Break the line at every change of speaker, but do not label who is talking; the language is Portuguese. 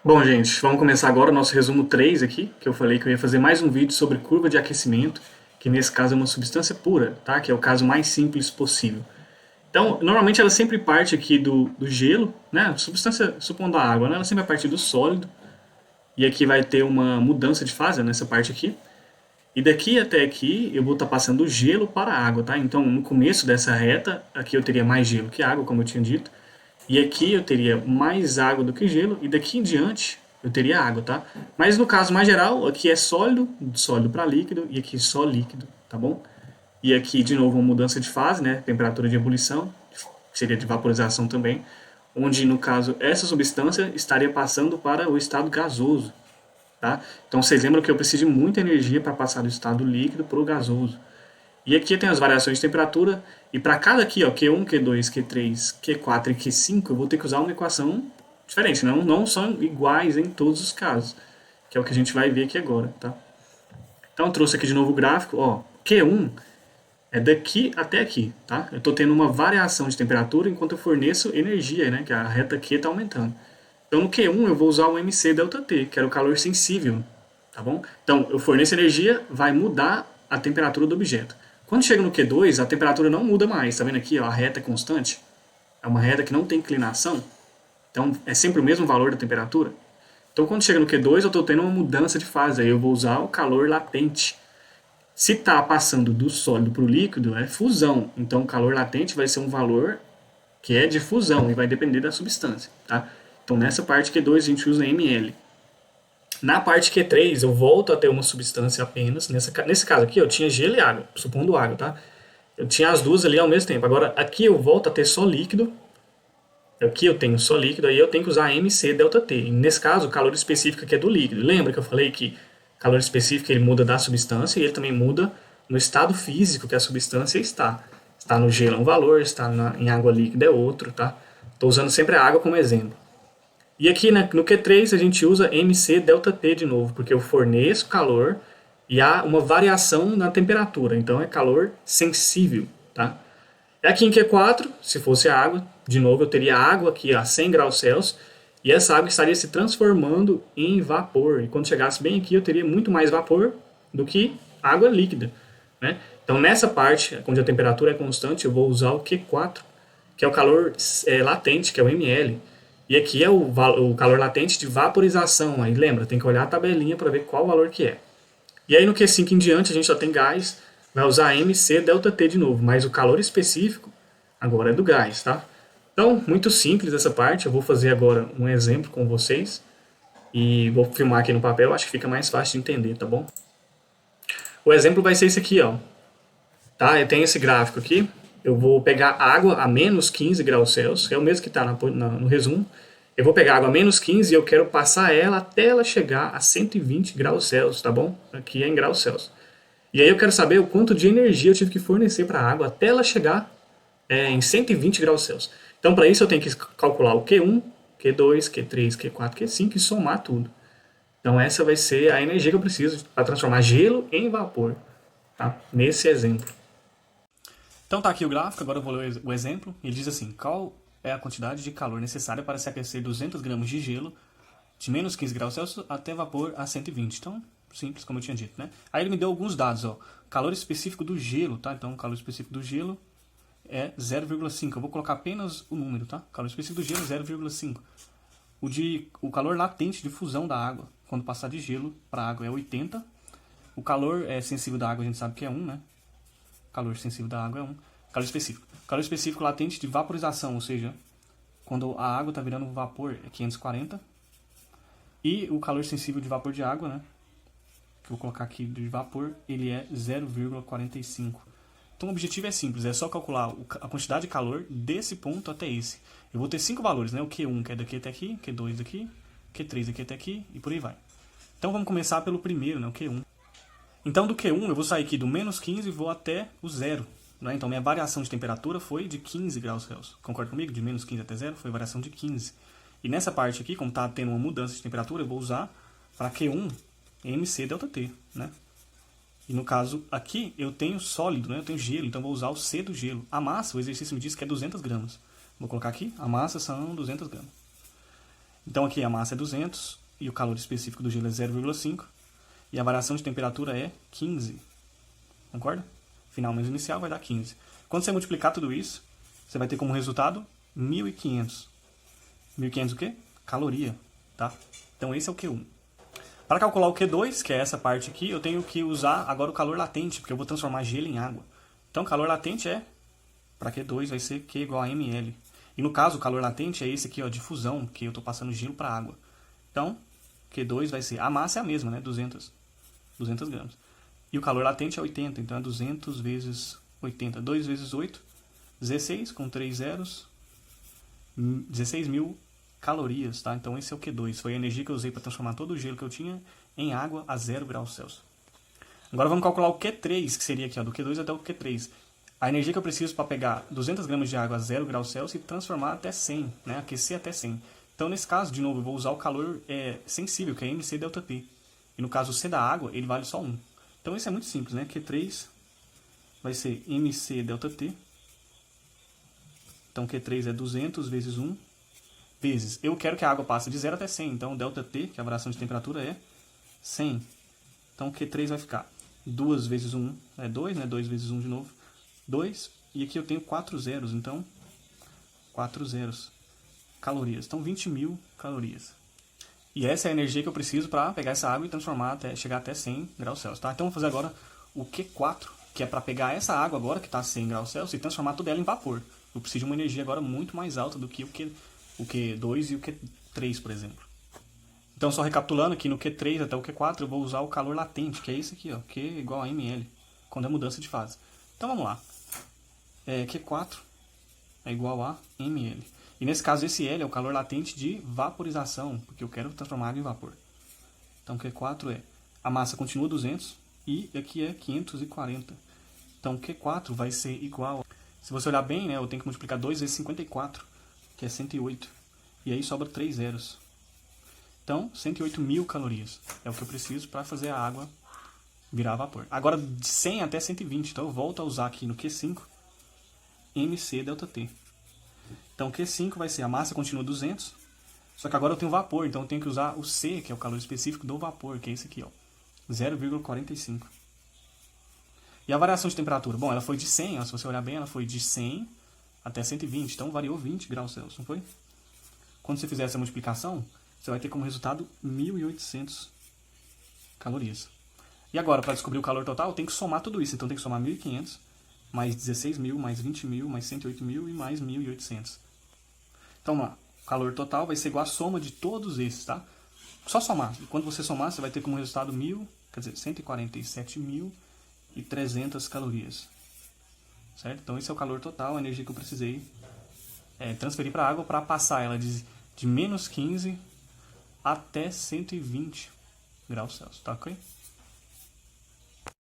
Bom, gente, vamos começar agora o nosso resumo 3 aqui, que eu falei que eu ia fazer mais um vídeo sobre curva de aquecimento, que nesse caso é uma substância pura, tá? Que é o caso mais simples possível. Então, normalmente ela sempre parte aqui do gelo, né? Substância, supondo a água, né? Ela sempre vai partir do sólido, e aqui vai ter uma mudança de fase nessa parte aqui. E daqui até aqui eu vou estar passando o gelo para a água, tá? Então, no começo dessa reta, aqui eu teria mais gelo que água, como eu tinha dito. E aqui eu teria mais água do que gelo, e daqui em diante eu teria água, tá? Mas no caso mais geral, aqui é sólido, sólido para líquido, e aqui só líquido, tá bom? E aqui, de novo, uma mudança de fase, né? Temperatura de ebulição, que seria de vaporização também, onde, no caso, essa substância estaria passando para o estado gasoso, tá? Então, vocês lembram que eu preciso de muita energia para passar do estado líquido para o gasoso. E aqui tem as variações de temperatura, e para cada aqui, ó, Q1, Q2, Q3, Q4 e Q5, eu vou ter que usar uma equação diferente, não são iguais em todos os casos, que é o que a gente vai ver aqui agora, tá? Então eu trouxe aqui de novo o gráfico, ó, Q1 é daqui até aqui, tá? Eu estou tendo uma variação de temperatura enquanto eu forneço energia, né, que a reta Q está aumentando. Então no Q1 eu vou usar o MC ΔT, que era o calor sensível, tá bom? Então eu forneço energia, vai mudar a temperatura do objeto. Quando chega no Q2, a temperatura não muda mais, tá vendo aqui, ó, a reta é constante? É uma reta que não tem inclinação, então é sempre o mesmo valor da temperatura. Então quando chega no Q2 eu estou tendo uma mudança de fase, aí eu vou usar o calor latente. Se está passando do sólido para o líquido, é fusão. Então, o calor latente vai ser um valor que é de fusão e vai depender da substância. Tá? Então, nessa parte Q2 a gente usa ml. Na parte Q3 eu volto a ter uma substância apenas. Nesse caso aqui eu tinha gelo e água, supondo água. Tá? Eu tinha as duas ali ao mesmo tempo. Agora aqui eu volto a ter só líquido. Aqui eu tenho só líquido, aí eu tenho que usar MC ΔT. E nesse caso, o calor específico aqui é do líquido. Lembra que eu falei que calor específico ele muda da substância e ele também muda no estado físico que a substância está. Está no gelo é um valor, está em água líquida é outro, tá? Estou usando sempre a água como exemplo. E aqui no Q3 a gente usa MC ΔT de novo, porque eu forneço calor e há uma variação na temperatura, então é calor sensível, tá? Aqui em Q4, se fosse água, de novo eu teria água aqui a 100 graus Celsius e essa água estaria se transformando em vapor. E quando chegasse bem aqui eu teria muito mais vapor do que água líquida, né? Então nessa parte, onde a temperatura é constante, eu vou usar o Q4, que é o calor latente, que é o ml. E aqui é o calor latente de vaporização. Aí lembra, tem que olhar a tabelinha para ver qual valor que é. E aí no Q5 em diante a gente só tem gás, vai usar MC ΔT de novo, mas o calor específico agora é do gás, tá? Então, muito simples essa parte, eu vou fazer agora um exemplo com vocês e vou filmar aqui no papel, acho que fica mais fácil de entender, tá bom? O exemplo vai ser esse aqui, ó. Tá? Eu tenho esse gráfico aqui, eu vou pegar água a menos 15 graus Celsius, que é o mesmo que está no resumo. Eu vou pegar água a menos 15 e eu quero passar ela até ela chegar a 120 graus Celsius, tá bom? Aqui é em graus Celsius. E aí eu quero saber o quanto de energia eu tive que fornecer para a água até ela chegar em 120 graus Celsius. Então, para isso, eu tenho que calcular o Q1, Q2, Q3, Q4, Q5 e somar tudo. Então, essa vai ser a energia que eu preciso para transformar gelo em vapor, tá? Nesse exemplo. Então, tá aqui o gráfico, agora eu vou ler o exemplo. Ele diz assim, qual é a quantidade de calor necessária para se aquecer 200 gramas de gelo de menos 15 graus Celsius até vapor a 120. Então, simples, como eu tinha dito, né? Aí ele me deu alguns dados, ó. Calor específico do gelo, tá? Então, o calor específico do gelo é 0,5. Eu vou colocar apenas o número, tá? O calor específico do gelo é 0,5. O calor latente de fusão da água, quando passar de gelo para água, é 80. O calor sensível da água, a gente sabe que é 1, né? O calor sensível da água é 1. Calor específico. Calor específico latente de vaporização, ou seja, quando a água está virando vapor, é 540. E o calor sensível de vapor de água, né? Que eu vou colocar aqui de vapor, ele é 0,45. Então o objetivo é simples, é só calcular a quantidade de calor desse ponto até esse. Eu vou ter 5 valores, né? O Q1 que é daqui até aqui, Q2 daqui, Q3 daqui até aqui e por aí vai. Então vamos começar pelo primeiro, né? O Q1. Então do Q1 eu vou sair aqui do menos 15 e vou até o zero. Né? Então minha variação de temperatura foi de 15 graus Celsius. Concorda comigo? De menos 15 até zero foi variação de 15. E nessa parte aqui, como está tendo uma mudança de temperatura, eu vou usar para Q1 MC ΔT, né? E no caso aqui eu tenho sólido, né? Eu tenho gelo, então vou usar o C do gelo. A massa, o exercício me diz que é 200 gramas. Vou colocar aqui, a massa são 200 gramas. Então aqui a massa é 200 e o calor específico do gelo é 0,5 e a variação de temperatura é 15. Concorda? Final menos inicial vai dar 15. Quando você multiplicar tudo isso, você vai ter como resultado 1.500. 1.500 o quê? Caloria, tá? Então esse é o Q1. Para calcular o Q2, que é essa parte aqui, eu tenho que usar agora o calor latente, porque eu vou transformar gelo em água. Então calor latente para Q2 vai ser Q igual a ml. E no caso, o calor latente é esse aqui, ó, de fusão, que eu estou passando gelo para água. Então, Q2 vai ser... A massa é a mesma, né? 200 gramas. E o calor latente é 80, então é 200 vezes 80. 2 vezes 8, 16, com 3 zeros, 16.000 calorias, tá? Então esse é o Q2. Foi a energia que eu usei para transformar todo o gelo que eu tinha em água a 0 graus Celsius. Agora vamos calcular o Q3, que seria aqui, ó, do Q2 até o Q3. A energia que eu preciso para pegar 200 gramas de água a 0 graus Celsius e transformar até 100, né? Aquecer até 100. Então, nesse caso, de novo, eu vou usar o calor sensível, que é MC ΔP. E no caso, o C da água, ele vale só 1. Então, isso é muito simples, né? Q3 vai ser MC ΔT. Então, Q3 é 200 vezes 1, vezes... Eu quero que a água passe de 0 até 100. Então, ΔT, que é a variação de temperatura, é 100. Então, Q3 vai ficar 2 vezes 1 é 2, né? 2 vezes 1 de novo. 2, e aqui eu tenho 4 zeros, então 4 zeros calorias, então 20.000 calorias. E essa é a energia que eu preciso para pegar essa água e transformar chegar até 100 graus Celsius, tá? Então vou fazer agora o Q4, que é para pegar essa água agora que está a 100 graus Celsius e transformar toda ela em vapor. Eu preciso de uma energia agora muito mais alta do que o Q2 e o Q3, por exemplo. Então só recapitulando aqui, no Q3 até o Q4 eu vou usar o calor latente, que é esse aqui, ó, Q igual a ml, quando é mudança de fase. Então vamos lá. Q4 é igual a ml. E nesse caso esse L é o calor latente de vaporização, porque eu quero transformar água em vapor. Então Q4 a massa continua 200 e aqui é 540. Então Q4 vai ser igual, se você olhar bem, né, eu tenho que multiplicar 2 vezes 54, que é 108. E aí sobra 3 zeros. Então 108.000 calorias é o que eu preciso para fazer a água virar vapor. Agora de 100 até 120, então eu volto a usar aqui no Q5 MC ΔT. Então Q5 vai ser, a massa continua 200, só que agora eu tenho vapor, então eu tenho que usar o C, que é o calor específico do vapor, que é esse aqui, ó, 0,45. E a variação de temperatura? Bom, ela foi de 100, ó, se você olhar bem, ela foi de 100 até 120, então variou 20 graus Celsius, não foi? Quando você fizer essa multiplicação, você vai ter como resultado 1.800 calorias. E agora, para descobrir o calor total, tem que somar tudo isso. Então tem que somar 1.500, mais 16.000, mais 20.000, mais 108.000 e mais 1.800. Então, lá, o calor total vai ser igual a soma de todos esses, tá? Só somar. E quando você somar, você vai ter como resultado 147.300 calorias. Certo? Então esse é o calor total, a energia que eu precisei transferir para a água para passar ela de menos 15 até 120 graus Celsius, tá ok?